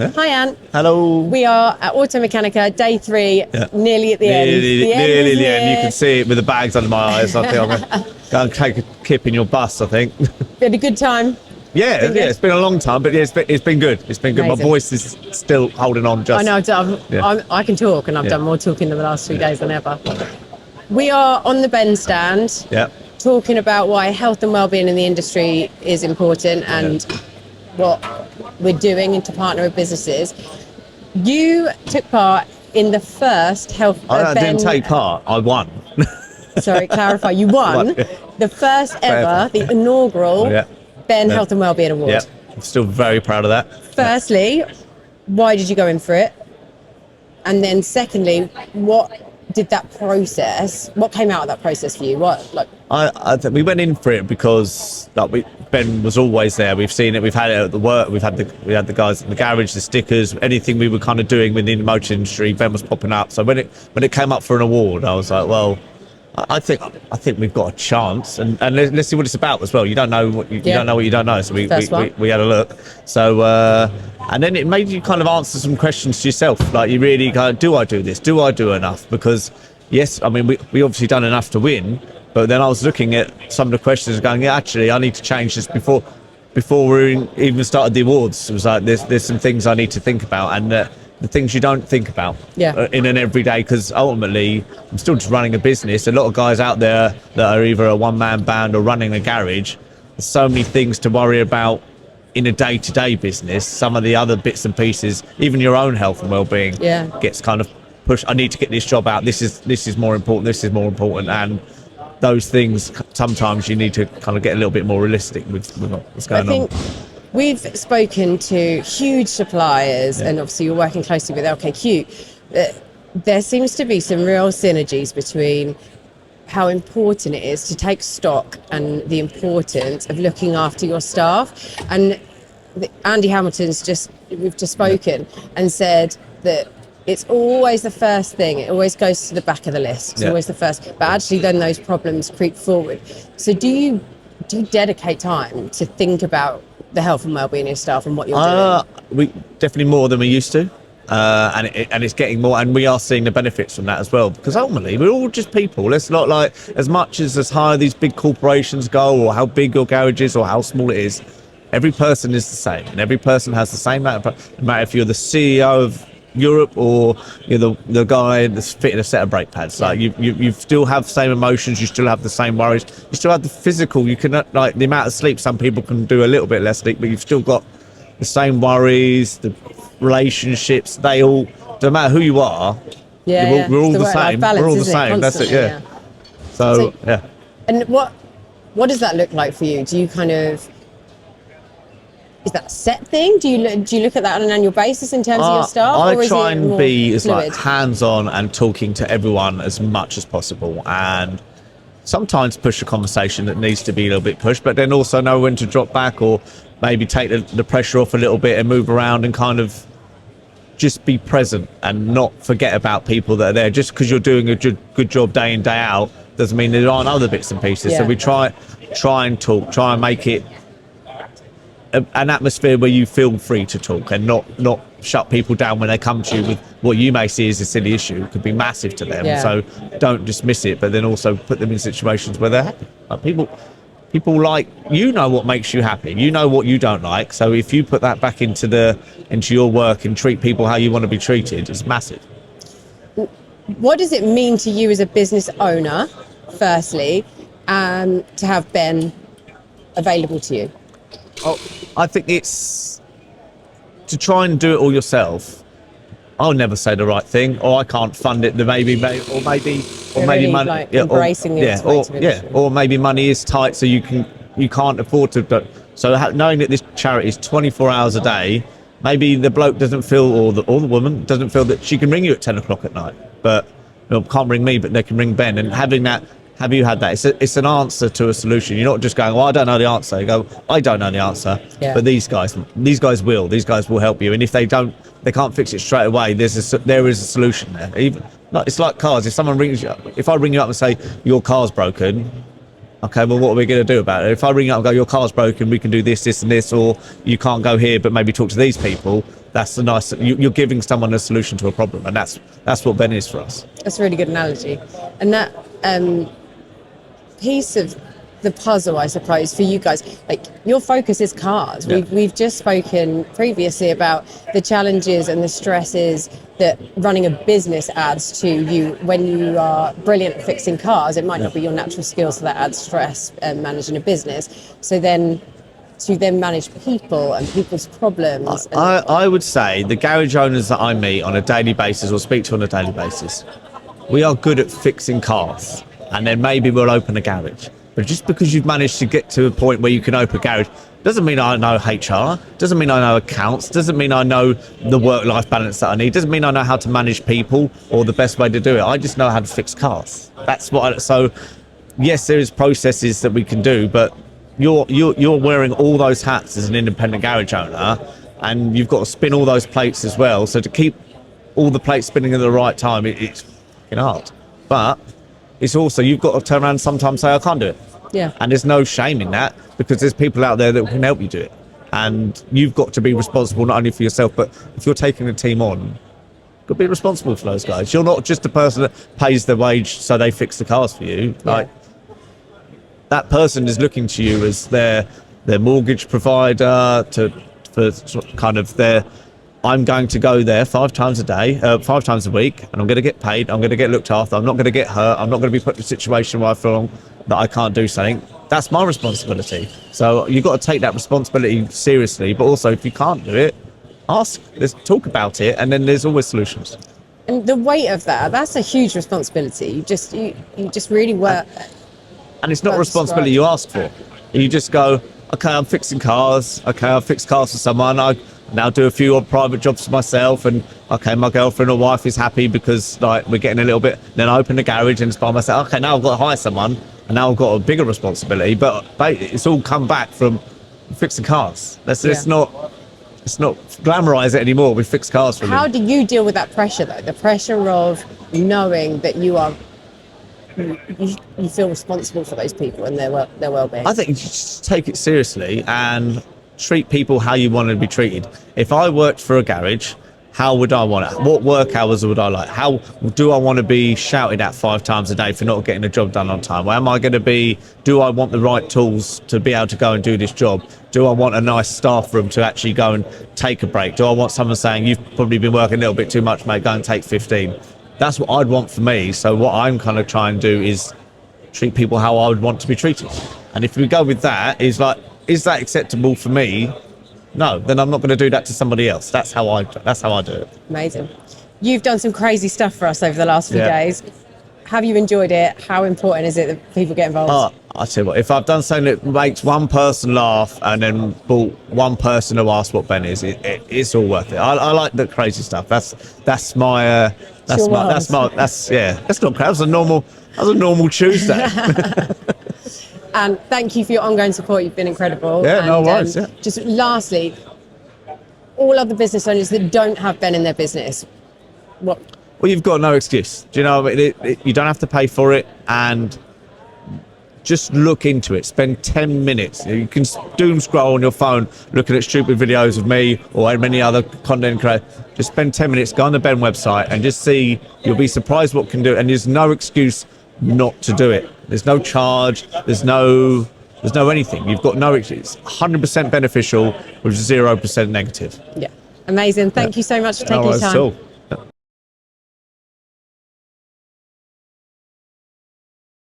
Yeah. Hi, Ant. Hello. We are at Automechanica, day 3, nearly at the end. Nearly the end. You can see it with the bags under my eyes. I think I'm going to go and take a kip in your bus, I think. Had a good time. It's been a long time, but it's been good. It's been good. Amazing. My voice is still holding on. I know, I can talk, and I've done more talking in the last 3 days than ever. We are on the Ben stand, talking about why health and wellbeing in the industry is important and what we're doing and to partner with businesses. You took part in the first health. I didn't take part. I won. Sorry, clarify. You won the first ever, the inaugural Ben Health and Wellbeing Award. Yeah, I'm still very proud of that. Firstly, why did you go in for it? And then secondly, what did that process, what came out of that process for you? I think we went in for it because Ben was always there. We've seen it. We've had it at the work. We had the guys in the garage, the stickers, anything we were kind of doing within the motor industry. Ben was popping up. So when it came up for an award, I was like, well, I think we've got a chance, and let's see what it's about as well. You don't know what you don't know what you don't know. So we had a look. So and then it made you kind of answer some questions to yourself. Like you really go, do I do this? Do I do enough? Because yes, I mean we obviously done enough to win. But then I was looking at some of the questions and going, yeah, actually I need to change this before we even started the awards. It was like there's some things I need to think about, and the things you don't think about in an everyday, because ultimately I'm still just running a business. A lot of guys out there that are either a one-man band or running a garage, there's so many things to worry about in a day-to-day business. Some of the other bits and pieces, even your own health and well-being gets kind of pushed. I need to get this job out. This is more important. This is more important. And those things, sometimes you need to kind of get a little bit more realistic with what's going on. We've spoken to huge suppliers, and obviously you're working closely with LKQ. There seems to be some real synergies between how important it is to take stock and the importance of looking after your staff. And Andy Hamilton's we've just spoken and said that it's always the first thing. It always goes to the back of the list. It's always the first. But actually then those problems creep forward. So do you dedicate time to think about the health and wellbeing of your staff and what you're doing? We definitely more than we used to, and it's getting more, and we are seeing the benefits from that as well. Because ultimately, we're all just people. It's not like as much as high these big corporations go, or how big your garage is, or how small it is. Every person is the same, and every person has the same amount. No matter if you're the CEO of Europe or you're the guy that's fitting a set of brake pads, like you still have the same emotions, you still have the same worries, you still have the physical. You can, like the amount of sleep, some people can do a little bit less sleep, but you've still got the same worries, the relationships. They all, no matter who you are, we're all the same. We're all the same. That's it. So and what does that look like for you? Do you kind of, is that a set thing? Do you look at that on an annual basis in terms of your staff? I try and be as hands-on and talking to everyone as much as possible, and sometimes push a conversation that needs to be a little bit pushed, but then also know when to drop back, or maybe take the pressure off a little bit and move around and kind of just be present and not forget about people that are there. Just because you're doing a good job day in, day out doesn't mean there aren't other bits and pieces. So we try and talk, try and make it an atmosphere where you feel free to talk, and not shut people down when they come to you with what you may see as a silly issue. It could be massive to them. So don't dismiss it, but then also put them in situations where they're happy. Like people like, what makes you happy, what you don't like. So if you put that back into your work and treat people how you want to be treated, it's massive. What does it mean to you as a business owner, firstly, to have Ben available to you? I think it's to try and do it all yourself. I'll never say the right thing, or I can't fund it. Maybe money, embracing or maybe money is tight, so you can't afford to. So knowing that this charity is 24 hours a day, maybe the bloke doesn't feel, or the woman doesn't feel that she can ring you at 10 o'clock at night, but can't ring me, but they can ring Ben. And having that. Have you had that? It's an answer to a solution. You're not just going, well, I don't know the answer. You go, I don't know the answer, but these guys will. These guys will help you. And if they don't, they can't fix it straight away. There is a solution there. It's like cars. If someone rings you up, if I ring you up and say your car's broken, Okay, well, what are we going to do about it? If I ring up and go, your car's broken, we can do this, this, and this, or you can't go here, but maybe talk to these people. That's a nice. You're giving someone a solution to a problem, and that's what Ben is for us. That's a really good analogy. And that piece of the puzzle, I suppose, for you guys, like your focus is cars. Yeah. We've just spoken previously about the challenges and the stresses that running a business adds to you. When you are brilliant at fixing cars, it might not be your natural skills, so that adds stress managing a business. So then to then manage people and people's problems. I would say the garage owners that I meet on a daily basis or speak to on a daily basis, we are good at fixing cars, and then maybe we'll open a garage. But just because you've managed to get to a point where you can open a garage doesn't mean I know HR, doesn't mean I know accounts, doesn't mean I know the work-life balance that I need, doesn't mean I know how to manage people or the best way to do it. I just know how to fix cars. That's what. So yes, there is processes that we can do, but you're wearing all those hats as an independent garage owner, and you've got to spin all those plates as well. So to keep all the plates spinning at the right time, it's fucking hard. But it's also, you've got to turn around and sometimes say, I can't do it. Yeah. And there's no shame in that, because there's people out there that can help you do it. And you've got to be responsible not only for yourself, but if you're taking a team on, you've got to be responsible for those guys. You're not just a person that pays their wage so they fix the cars for you. Yeah. Like, that person is looking to you as their mortgage provider, for kind of their, I'm going to go there 5 times a day, 5 times a week, and I'm going to get paid, I'm going to get looked after, I'm not going to get hurt, I'm not going to be put in a situation where I feel that I can't do something. That's my responsibility. So you've got to take that responsibility seriously, but also if you can't do it, ask, let's talk about it, and then there's always solutions. And the weight of that's a huge responsibility. You just really work. And it's not a responsibility you ask for. You just go, okay, I'm fixing cars. Okay, I've fixed cars for someone. I now do a few odd private jobs for myself. And okay, my girlfriend or wife is happy because like we're getting a little bit. Then I open the garage and it's by myself. Okay, now I've got to hire someone, and now I've got a bigger responsibility. But it's all come back from fixing cars. It's not glamorize it anymore. We fix cars for How do you deal with that pressure though? The pressure of knowing that you feel responsible for those people and their well-being. I think you just take it seriously and treat people how you want to be treated. If I worked for a garage, how would I want it? What work hours would I like? How do I want to be shouted at 5 times a day for not getting the job done on time? Where am I going to be? Do I want the right tools to be able to go and do this job? Do I want a nice staff room to actually go and take a break? Do I want someone saying, you've probably been working a little bit too much, mate, go and take 15? That's what I'd want for me. So what I'm kind of trying to do is treat people how I would want to be treated. And if we go with that, is that acceptable for me? No, then I'm not going to do that to somebody else. That's how I do it. Amazing. You've done some crazy stuff for us over the last few days. Have you enjoyed it? How important is it that people get involved? I tell you what, if I've done something that makes one person laugh and then brought one person to ask what Ben is, it's all worth it. I like the crazy stuff. That's not crazy. That was a normal Tuesday. And thank you for your ongoing support. You've been incredible. Yeah, no worries. Just lastly, all other business owners that don't have Ben in their business, what? Well, you've got no excuse. Do you know? You don't have to pay for it, and just look into it. Spend 10 minutes. You can doom scroll on your phone looking at stupid videos of me or many other content creators. Just spend 10 minutes, go on the Ben website and just see. You'll be surprised what can do it, and there's no excuse not to do it. There's no charge. There's no anything. You've got no excuse. 100% beneficial with 0% negative. Yeah, amazing. Thank you so much for taking your time.